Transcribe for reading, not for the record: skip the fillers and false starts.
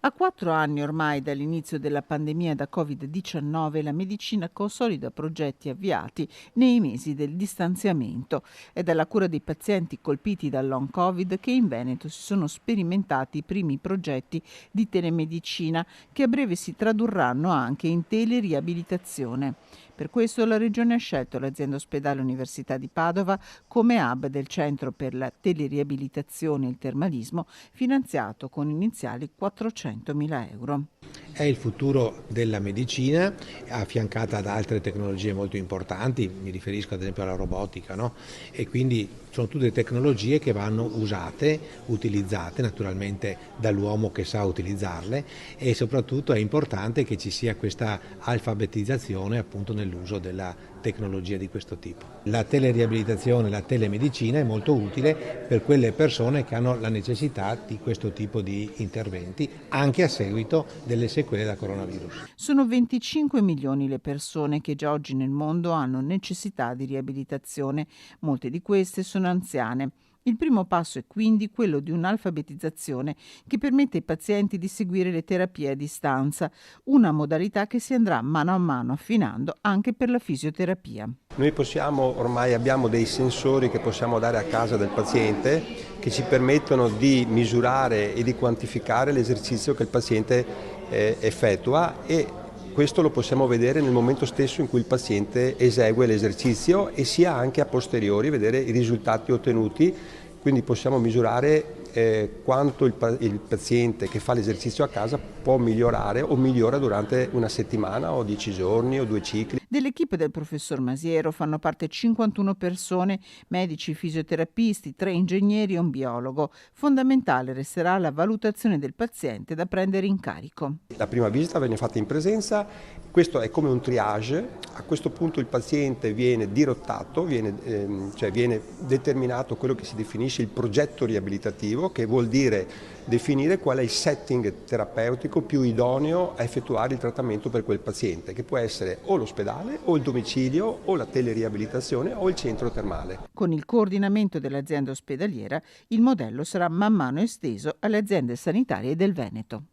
A 4 anni ormai dall'inizio della pandemia da Covid-19, la medicina consolida progetti avviati nei mesi del distanziamento. È dalla cura dei pazienti colpiti dal long Covid che in Veneto si sono sperimentati i primi progetti di telemedicina che a breve si tradurranno anche in teleriabilitazione. Per questo la Regione ha scelto l'azienda ospedale Università di Padova come hub del Centro per la teleriabilitazione e il termalismo, finanziato con iniziali 400.000 euro. È il futuro della medicina, affiancata da altre tecnologie molto importanti, mi riferisco ad esempio alla robotica, no? E quindi sono tutte tecnologie che vanno usate, utilizzate naturalmente dall'uomo che sa utilizzarle, e soprattutto è importante che ci sia questa alfabetizzazione appunto nell'uso della tecnologia di questo tipo. La teleriabilitazione, la telemedicina è molto utile per quelle persone che hanno la necessità di questo tipo di interventi, anche a seguito delle sequele da coronavirus. Sono 25 milioni le persone che già oggi nel mondo hanno necessità di riabilitazione. Molte di queste sono anziane. Il primo passo è quindi quello di un'alfabetizzazione che permette ai pazienti di seguire le terapie a distanza, una modalità che si andrà mano a mano affinando anche per la fisioterapia. Noi ormai abbiamo dei sensori che possiamo dare a casa del paziente che ci permettono di misurare e di quantificare l'esercizio che il paziente effettua, e questo lo possiamo vedere nel momento stesso in cui il paziente esegue l'esercizio, e sia anche a posteriori vedere i risultati ottenuti, quindi possiamo misurare quanto il paziente che fa l'esercizio a casa può migliorare o migliora durante una settimana o 10 giorni o 2 cicli. Dell'equipe del professor Masiero fanno parte 51 persone, medici, fisioterapisti, 3 ingegneri e un biologo. Fondamentale resterà la valutazione del paziente da prendere in carico. La prima visita viene fatta in presenza, questo è come un triage. A questo punto il paziente viene dirottato, viene determinato quello che si definisce il progetto riabilitativo, che vuol dire definire qual è il setting terapeutico più idoneo a effettuare il trattamento per quel paziente, che può essere o l'ospedale o il domicilio o la teleriabilitazione o il centro termale. Con il coordinamento dell'azienda ospedaliera, il modello sarà man mano esteso alle aziende sanitarie del Veneto.